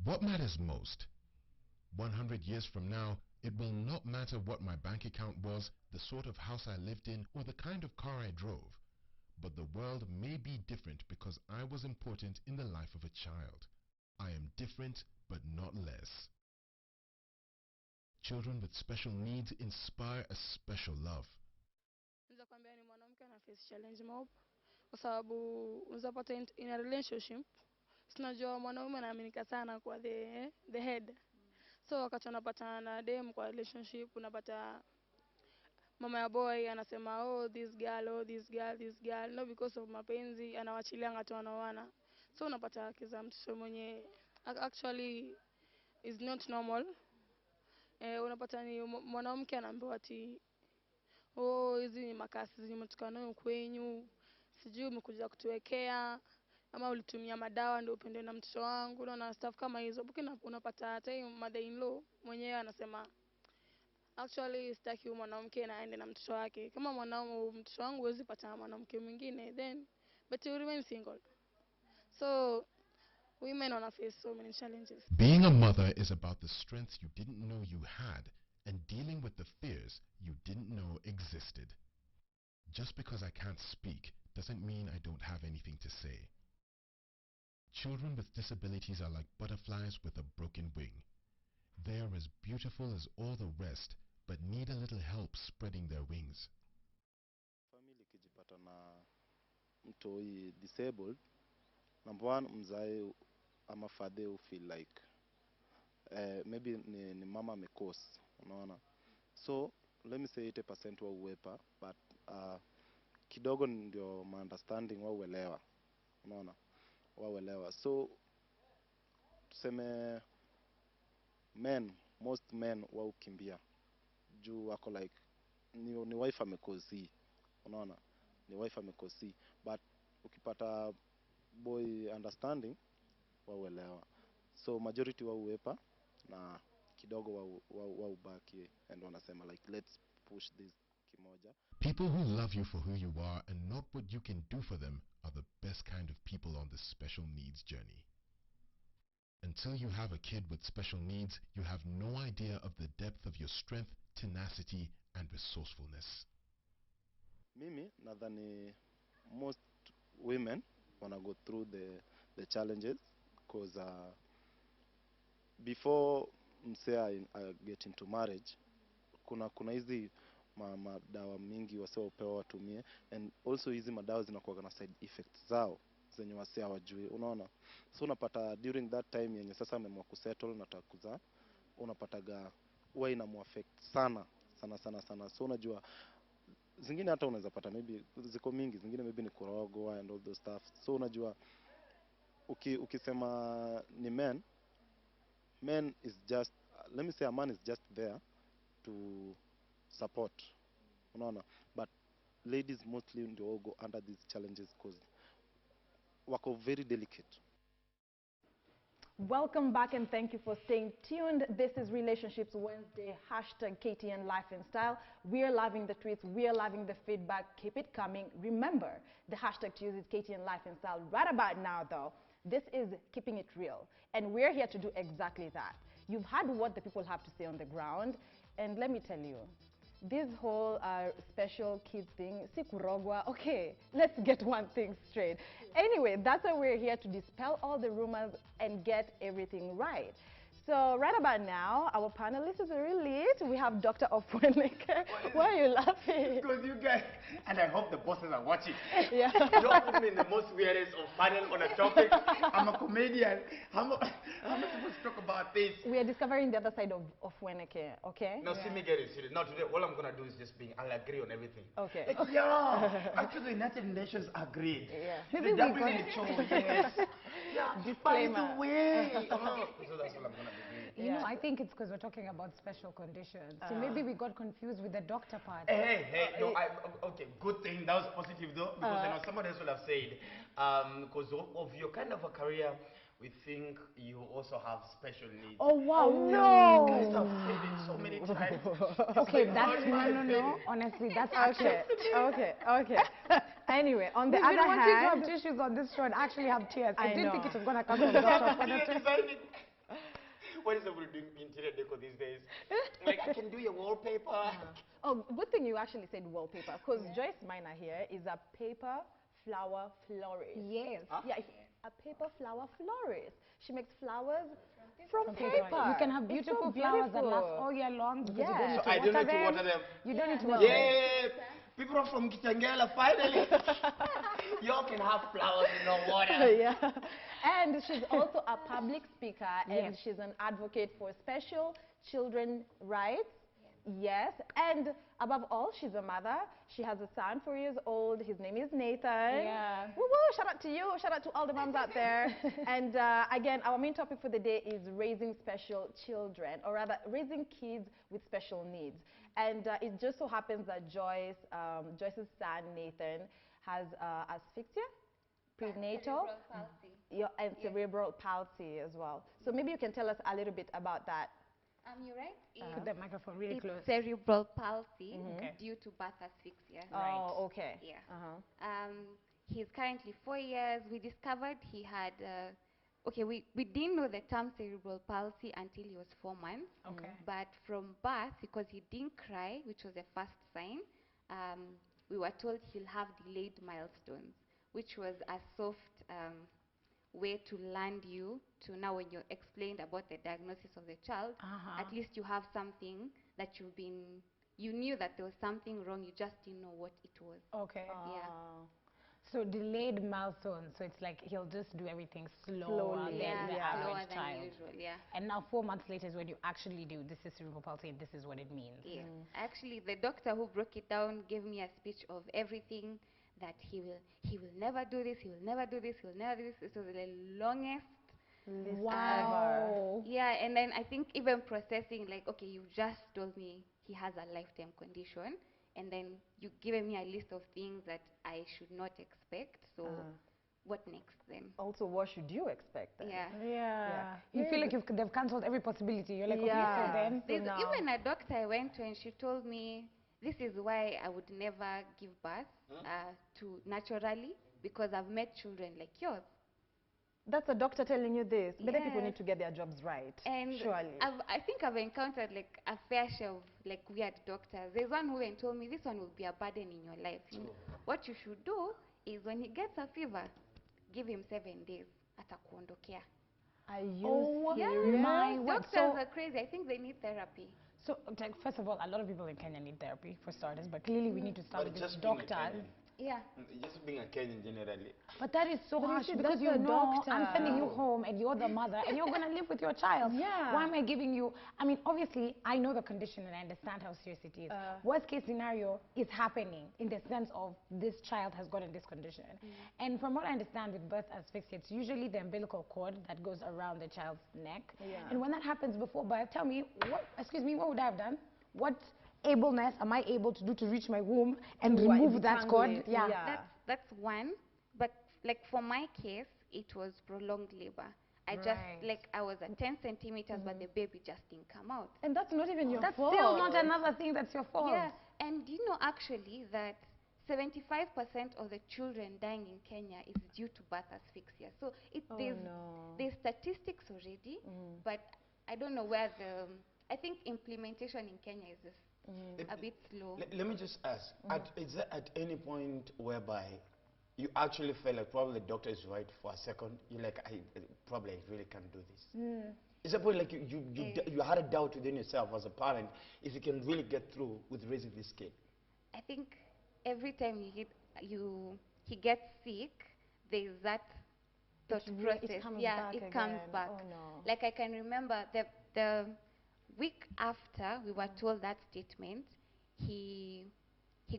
What matters most? 100 years from now, it will not matter what my bank account was, the sort of house I lived in, or the kind of car I drove. But the world may be different because I was important in the life of a child. I am different, but not less. Children with special needs inspire a special love. Naweza kuambia ni mwanamke ana face challenge mob kwa sababu unaweza pata in a relationship tunajua mwanaume anaaminika sana kwa the head. So wakati unapatana na dem kwa relationship unapata mama ya boy anasema oh this girl, oh this girl, this girl, no because of mapenzi anawachilia ngatu wanaoana. So unapata kiza mtoto mwenye actually is not normal. Unapata ni mwanamke anaambiwa ati oh hizi ni makasi zimetoka nayo kwenyu, sijui umekuja kutuwekea ama ulitumia madawa ndio upende na mtoto wangu, unaona stuff kama hizo. Bukina unapata hata hiyo mother in law mwenyewe anasema actually sitaki mwanamke na aende na mtoto wake. Kama mtoto wangu huwezi pata mwanamke mwingine, then but you remain single. So women wanna face so many challenges. Being a mother is about the strength you didn't know you had and dealing with the fears you didn't know existed. Just because I can't speak doesn't mean I don't have anything to say. Children with disabilities are like butterflies with a broken wing. They are as beautiful as all the rest, but need a little help spreading their wings. Family kijipata na mtoi disabled, number one, mzae ama father who feel like maybe ni mama mekos, unaona. So let me say 80% wa uwepa, but kidogo ndio understanding wa uelewa, unaona, wa uelewa. So tuseme most men wa ukimbia juu wako like ni wife amekosi, unaona, ni wife amekosi, but ukipata boy understanding wa uelewa. So majority wa uwepa na kidogo wa ubaki and wanasema like let's push this kimoja. People who love you for who you are and not what you can do for them are the best kind of people on the special needs journey. Until you have a kid with special needs, you have no idea of the depth of your strength, tenacity, and resourcefulness. Mimi nadhani most women wanna go through the challenges because before msea get into marriage kuna hizi madawa mingi wasio upewa watumie, and also hizi madawa zinakuwa na side effects zao zenye wasea wajui, unaona. So unapata during that time yenye sasa ameamua kusettle na takuza, unapataga huwa inamuaffect sana. So unajua zingine hata unaweza pata maybe ziko mingi, zingine maybe ni kurogo and all those stuff. So unajua ukisema ni men is just, let me say a man is just there to support, unaona, but ladies mostly ndio go under these challenges because wako very delicate. Welcome back and thank you for staying tuned. This is Relationships Wednesday, hashtag KTN Life and Style. We are loving the tweets, we are loving the feedback. Keep it coming. Remember, the hashtag to use is KTN Life and Style. Right about now, though, this is Keeping It Real. And we're here to do exactly that. You've heard what the people have to say on the ground. And let me tell you, this whole special kids thing, sikurogwa, okay, let's get one thing straight. Anyway, that's why we're here to dispel all the rumors and get everything right. So right about now, our panelists is really lit. We have Dr. Ofweneke. Why are you laughing? Because you guys, and I hope the bosses are watching. Yeah. Don't put me in the most weirdest of panel on a topic. I'm a comedian. How am I supposed to talk about this? We are discovering the other side of Ofweneke, okay? Now see me get it serious. Now today, all I'm going to do is just I'll agree on everything. Okay. Like, yeah, actually the United Nations agreed. Yeah. The WHO, yes. Yeah, by the way. So that's all I'm going to be doing. You know, I think it's because we're talking about special conditions. So maybe we got confused with the doctor part. Hey, no, okay, good thing. That was positive though, because I know somebody else would have said, because of your kind of a career, we think you also have special needs. Oh, wow, no! You guys have said it so many times. Okay, that's, no. Honestly, that's okay. Okay. Anyway, on the We've other been wanting hand, to have tissues on this show and actually have tears. I didn't know. think it was going to come from the doctor. What is everybody doing interior decor these days? Like, I can do your wallpaper. Oh, good thing you actually said wallpaper, because Joyce Minor here is a paper flower florist. Yes. Yeah, a paper flower florist. She makes flowers from paper. You can have It's so beautiful flowers that last beautiful. all year long because you don't Yeah. need So to I don't water need to water them. You don't need to No. water them. Yeah, people are from Kitangela, finally. Y'all can have flowers with no water. Yeah. And she's also a public speaker, and Yes. she's an advocate for special children rights. Yes, and above all, she's a mother. She has a son, 4 years old. His name is Nathan. Yeah. Woo woo! Shout out to you. Shout out to all the moms out there. And again, our main topic for the day is raising special children, or rather, raising kids with special needs. And it just so happens that Joyce's son Nathan has asphyxia, prenatal, and cerebral palsy as well. So maybe you can tell us a little bit about that. You're right. Put the microphone really It's close. cerebral palsy Okay. due to birth asphyxia. Oh, okay. Yeah. Uh-huh. He's currently 4 years. We discovered he had, we didn't know the term cerebral palsy until he was 4 months. Okay. But from birth, because he didn't cry, which was the first sign, we were told he'll have delayed milestones, which was a soft way to land you to now when you're explained about the diagnosis of the child, at least you have something that you knew that there was something wrong, you just didn't know what it was. Okay. Yeah. So delayed milestone. So it's like he'll just do everything slower Slowly. than Yeah, the slower average than child. usual, yeah. And now 4 months later is when you actually do this is cerebral palsy and this is what it means. Yeah. Actually, the doctor who broke it down gave me a speech of everything that he will never do this, he will never do this, he will never do this. It was the longest. Wow. Yeah, and then I think even processing, like, okay, you just told me he has a lifetime condition, and then you given me a list of things that I should not expect. So what next then? Also, what should you expect then? Yeah. Yeah. You feel like they've cancelled every possibility. You're like, okay, Yeah. so then. There's now- even a doctor I went to, and she told me this is why I would never give birth to naturally, because I've met children like yours. That's a doctor telling you this. But then people Yes. need to get their jobs right. And surely. I think I've encountered like a fair share of like weird doctors. There's one who even told me this one will be a burden in your life. What you should do is when he gets a fever, give him 7 days. Atakuondokea. Are you Oh, serious? my word. Doctors are crazy. I think they need therapy. So, like, first of all, a lot of people in Kenya need therapy for starters, but clearly we need to start But with just these being a doctors. Kenyan. Yeah. Just being a Kenyan generally. But that is so But you harsh see, because that's you a know doctor. I'm sending you home and you're the mother and you're going to live with your child. Yeah. Why am I giving you? I mean, obviously, I know the condition and I understand how serious it is. Worst case scenario is happening in the sense of this child has gotten this condition. And from what I understand with birth asphyxia, it's usually the umbilical cord that goes around the child's neck. Yeah. And when that happens before birth, tell me, what would I have done? What ableness am I able to do to reach my womb and Why, remove that detangle cord? it, Yeah. yeah. That's one. But like for my case, it was prolonged labor. I just Right. like I was at 10 centimeters, but the baby just didn't come out. And that's not even your That's fault. still not another thing that's your fault. Yeah, and do you know actually that 75% of the children dying in Kenya is due to birth asphyxia. So there's statistics already, but I don't know where I think implementation in Kenya is just a bit slow. Let me just ask, is there at any point whereby you actually felt like probably the doctor is right for a second? You're like, I really can't do this. Is there a point like you had a doubt within yourself as a parent if you can really get through with raising this kid? I think every time he gets sick, there's that thought process. It comes yeah, back it comes again. back. Oh, no. Like I can remember the week after we were told that statement, he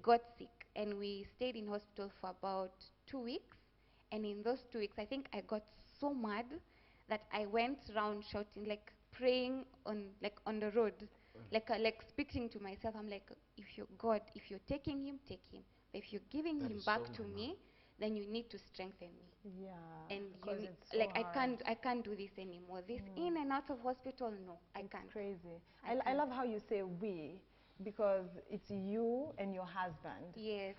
got sick, and we stayed in hospital for about 2 weeks. And in those 2 weeks, I think I got so mad that I went around shouting, like praying on the road, like speaking to myself. I'm like, if you're God, if you're taking him, take him. But if you're giving That him is back so to mad. me, then you need to strengthen me. Yeah. And Because you it's so like hard. I can't do this anymore. This in and out of hospital, no, I It's can't. crazy. I I can't. love how you say we, because it's you and your husband. Yes.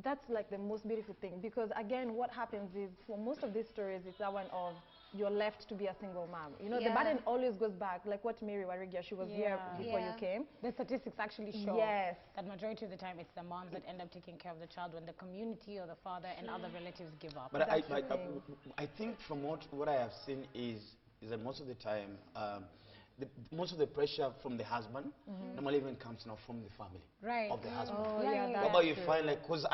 That's like the most beautiful thing, because again, what happens is for most of these stories, it's that one of you're left to be a single mom. You know, the Yeah. burden always goes back, like what Mary Warigia, she was here before you Yeah. came. The statistics actually show Yes. that majority of the time it's the moms that end up taking care of the child when the community or the father and other relatives give up. But That's the thing. I think from what I have seen is that most of the time, most of the pressure from the husband normally even comes now from the family Right. of the husband. Oh, Yeah, yeah, yeah, that's What about you true. find like, because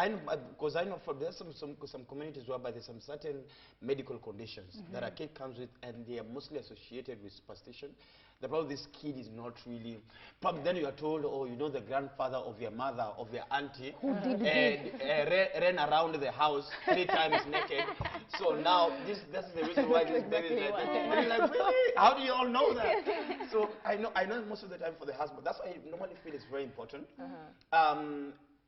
I know from there's some communities whereby there's some certain medical conditions that a kid comes with, and they are mostly associated with superstition. The problem, this kid is not really. Probably then you are told, oh, you know, the grandfather of your mother, of your auntie, ran around the house 3 times naked. So now that's the reason why this baby is like this. And you're like, really? How do you all know that? So I know most of the time for the husband. That's why I normally feel it's very important.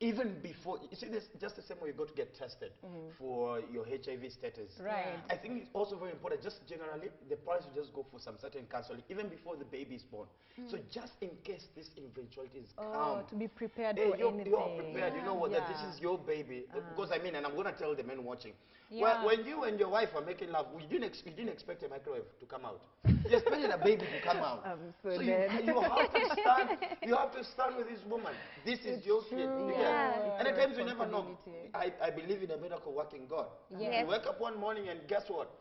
Even before, you see, this just the same way you go to get tested for your HIV status. Right. I think it's also very important, just generally, the parents should just go for some certain counseling, even before the baby is born. So just in case this eventualities come, To be prepared hey, for anything. you're prepared. You know what, that this is your baby. Because I mean, and I'm going to tell the men watching, when you and your wife are making love, you didn't expect a microwave to come out. You expected a baby to come out. So you have to stand with this woman. This is your kid. And at times you never know. I believe in a miracle working God. Yes. You wake up one morning and guess what?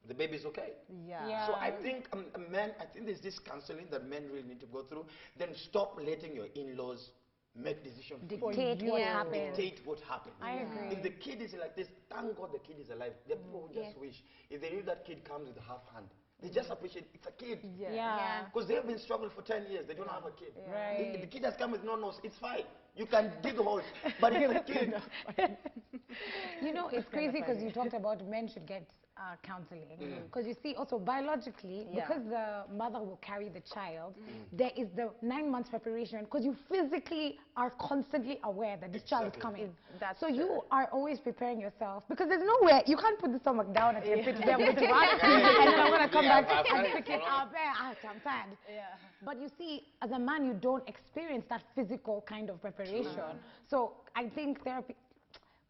The baby's okay. Yeah. So I think men, I think there's this counseling that men really need to go through. Then stop letting your in-laws make decisions for you. Dictate what happens. Dictate what happens. I agree. If the kid is like this, thank God the kid is alive. The people would just wish if they knew that kid comes with a half hand. They just appreciate it's a kid. Yeah. Because they have been struggling for 10 years. They don't have a kid. Right. If the kid has come with no nose, it's fine. You can dig holes. But it's a kid. You know, it's crazy because you talked about men should get counseling. Because you see, also biologically, because the mother will carry the child, there is the 9 months preparation because you physically are constantly aware that this child is coming. So you are always preparing yourself because there's nowhere, you can't put the stomach down at your feet and say, I'm going to work and then I'm going to come back and pick it up. I'm sad. But you see, as a man, you don't experience that physical kind of preparation. So I think therapy,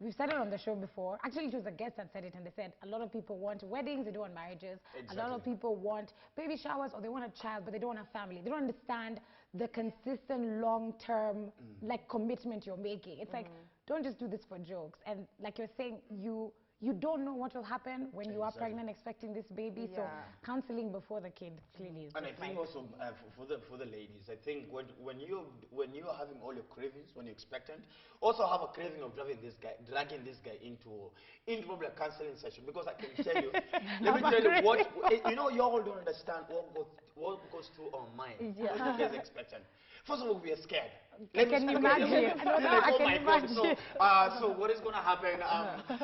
we've said it on the show before. Actually, it was a guest that said it, and they said a lot of people want weddings, they don't want marriages. A lot of people want baby showers, or they want a child, but they don't want a family. They don't understand the consistent, long-term, like, commitment you're making. It's like, don't just do this for jokes. And like you're saying, you don't know what will happen when you are pregnant expecting this baby. So counseling before the kid clearly is And I think also for the ladies, I think when you're having all your cravings when you're expectant, also have a craving of dragging this guy into probably a counseling session, because I can tell you, let me tell you what you know, you all don't understand what goes through our mind when you get expectant. First of all, we are scared. I can imagine. Oh my God. So what is going to happen?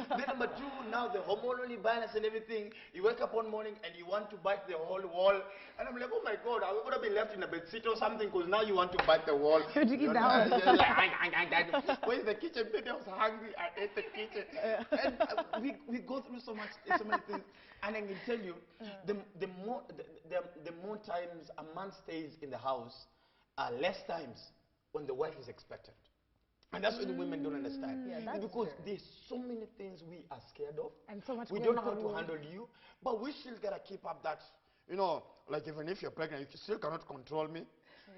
Then number 2, now the hormonal imbalance and everything. You wake up one morning and you want to bite the whole wall. And I'm like, oh my God, are we going to be left in a bed seat or something? Because now you want to bite the wall. You're like, where's the kitchen? Baby, I was hungry. I ate the kitchen. And we go through so many things. And I can tell you, the more times a man stays in the house, less times when the wife is expectant. And that's what the women don't understand. It's because there's so many things we are scared of. And so much we don't know how to handle you, but we still gotta keep up that, you know, like even if you're pregnant, you still cannot control me.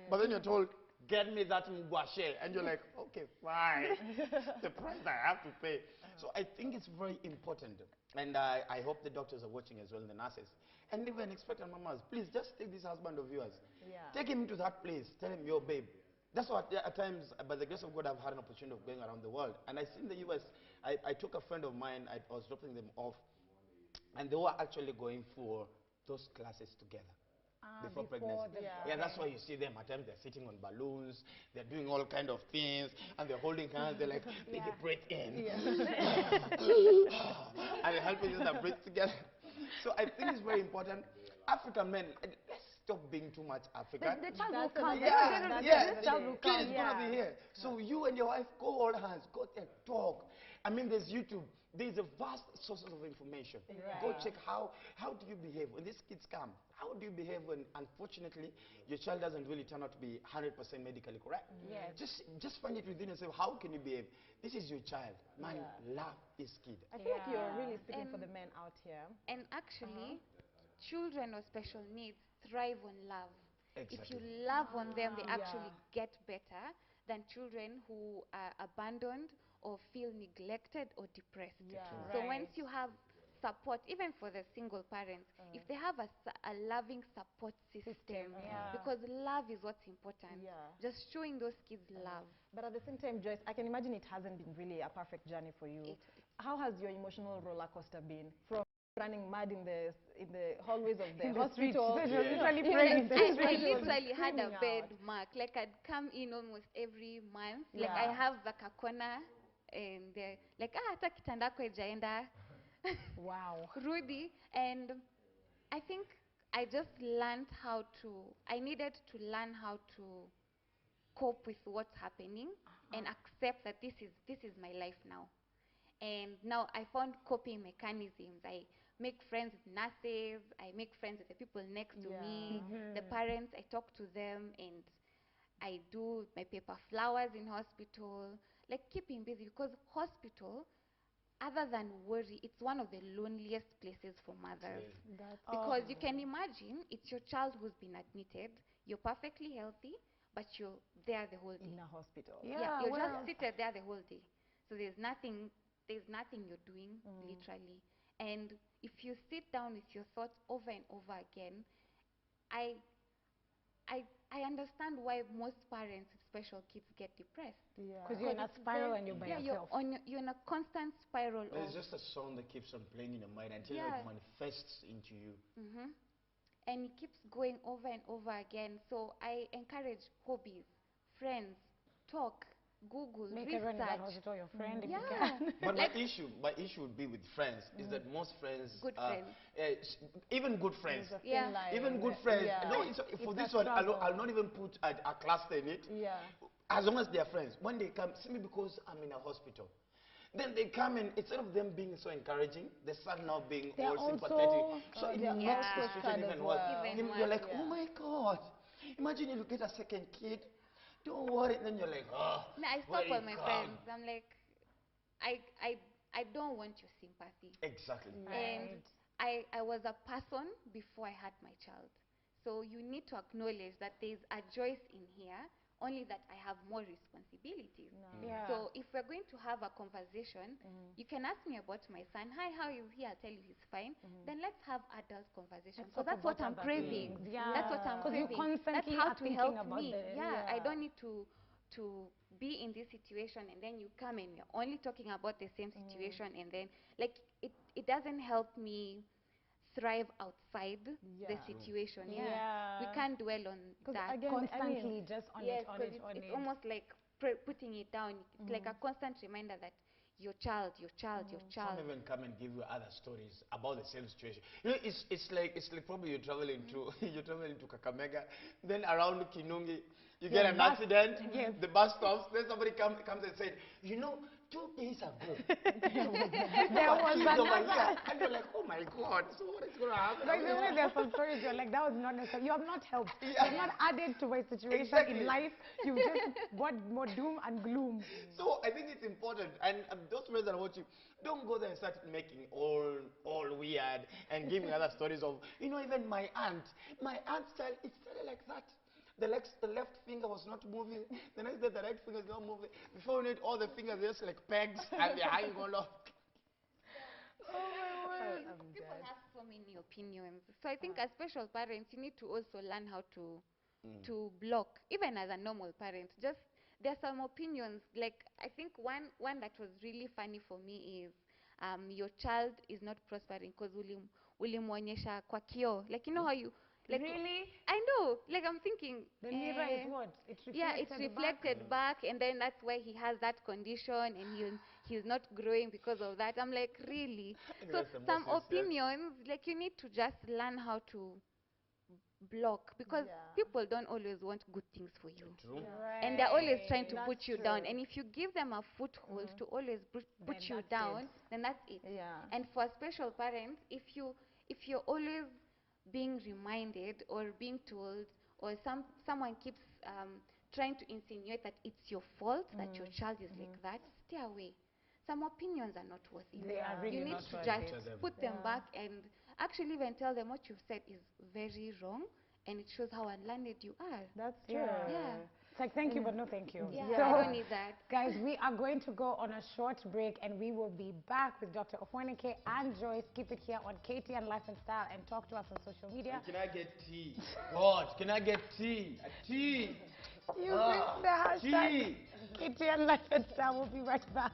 But then you're told, get me that mugwashe, and you're like, okay, fine. The price I have to pay. So I think it's very important, and I hope the doctors are watching as well, and the nurses. And even expectant mamas, please just take this husband of yours. Take him to that place. Tell him, yo, babe. That's what at times, by the grace of God, I've had an opportunity of going around the world. And I see in the US, I took a friend of mine, I was dropping them off, and they were actually going for those classes together. Before pregnancy. That's why you see them at times, they're sitting on balloons, they're doing all kind of things, and they're holding hands, they're like, baby, breathe in. And they're helping them to breathe together. So I think it's very important. African men, stop being too much African. The child will That's come. another Yeah, thing. That's yeah. another child thing. will Kid come. is gonna be Yeah. here. So you and your wife go hold hands, go and talk. I mean, there's YouTube. There's a vast sources of information. Go Right. check how do you behave when these kids come. How do you behave when, unfortunately, your child doesn't really turn out to be 100% medically correct? Yes. Just find it within yourself. How can you behave? This is your child. Man, love this kid. I feel like you're Yeah. really speaking for And- the men out here. And actually, children with special needs thrive on love. If Exactly. you love on them, they Yeah. actually get better than children who are abandoned or feel neglected or depressed. Yeah. So Right. once you have support, even for the single parents, if they have a loving support system, yeah. because love is what's important. Yeah. Just showing those kids love. But at the same time, Joyce, I can imagine it hasn't been really a perfect journey for you. How has your emotional roller coaster been? From running mad in the hallways of the hospital. So she was Yeah. literally Even praying in the the I street. literally had a screaming bed out. mark. Like I'd come in almost every month. Like Yeah. I have like a corner and like hata kitanda yako haijaenda. Wow. Rudy, and I think I just learned I needed to learn how to cope with what's happening and accept that this is my life now. And now I found coping mechanisms. I make friends with nurses. I make friends with the people next to me. The parents, I talk to them, and I do my paper flowers in hospital. Like keeping busy, because hospital, other than worry, it's one of the loneliest places for mothers. Because you can imagine, it's your child who's been admitted. You're perfectly healthy, but you're there the whole day. In a hospital. Yeah, you're well, just seated there the whole day. So there's nothing you're doing, literally. And if you sit down with your thoughts over and over again, I I understand why most parents with special kids get depressed. Yeah. Because you're in a it's spiral very- and you're by yeah, yourself. you're in a constant spiral There's of just a song that keeps on playing in your mind until Yeah. it manifests into you. and it keeps going over and over again. So I encourage hobbies, friends, talk, Google, Make everyone in that research. hospital your friend if you Yeah. can. But my issue would be with friends is that most friends, Good friends. even good friends, There's a Yeah. thin line. even good friends. Yeah. No, for this one, I'll not even put a cluster in it. Yeah. As long as they are friends, when they come, see me because I'm in a hospital. Then they come and instead of them being so encouraging, they start now being They're all also- sympathetic. So it they're makes also the sad situation as even worse. well. Even You're like, worse, oh my God, imagine you get a second kid. Don't worry. And then you're like, oh. No, I where stop all you my come. friends. I'm like, I don't want your sympathy. Exactly. And I was a person before I had my child. So you need to acknowledge that there's a Joyce in here, only that I have more responsibilities. Yeah. So if we're going to have a conversation, you can ask me about my son. Hi, how is he? I'll tell you he's fine. Then let's have adult conversation. Let's Because talk that's what about I'm other craving. things. Yeah. That's what I'm 'Cause you craving. constantly That's how are to thinking help about me. the- I don't need to be in this situation and then you come and you're only talking about the same situation and then like it doesn't help me thrive outside the Yeah. situation. We Yeah. can't dwell on 'Cause that. again, I mean, Constantly just on Yes, it, on 'cause it, on it's it. almost like putting it down. It's like a constant reminder that your child, your child, your child. Some even come and give you other stories about the same situation. You know, it's like probably you're traveling to you're traveling to Kakamega, then around Kinungi, you get an bus- accident. yes. The bus stops. Then somebody comes and said, you know, 2 days ago, There was kids over another. here, and you're like, oh my God, so what is going to happen? By the way, there's some stories you're like, that was not necessary. You have not helped. You have not added to my situation Exactly. in life. You've just brought more doom and gloom. So I think it's important, and those friends that are watching, don't go there and start making all weird and giving other stories of, you know, even my aunt's child, it started like that. The left finger was not moving. The next day, the right finger is not moving. Before you know it, all the fingers are just like pegs, and they're hanging all off. People have so many opinions. So I think as special parents, you need to also learn how to block, even as a normal parent. Just there are some opinions. Like I think one that was really funny for me is your child is not prospering because ulimwonyesha kwa kioo. Like you know how you like Really? I know. Like I'm thinking The mirror is what? It's reflected yeah, it's reflected back, and then that's why he has that condition, and he's not growing because of that. I'm like, really? think So that's the some most sincere. opinions, like you need to just learn how to block, because Yeah. people don't always want good things for you. True. And they're always trying to That's put you true. down. And if you give them a foothold to always put Then you that's down, it. then that's it. Yeah. And for special parents, if you're always being reminded or being told, or someone keeps trying to insinuate that it's your fault that your child is like that, stay away. Some opinions are not worth it. They are really You need not to worth just it. put them back and actually even tell them what you've said is very wrong, and it shows how unlearned you are. That's true. Yeah. Yeah. It's like, thank you, but no thank you. Yeah, So, I don't need that. guys, we are going to go on a short break, and we will be back with Dr. Ofonike and Joyce. Keep it here on KTN Life and Style, and talk to us on social media. Can I get tea? God, can I get tea? A tea. Using the hashtag tea. KTN Life and Style. We'll be right back.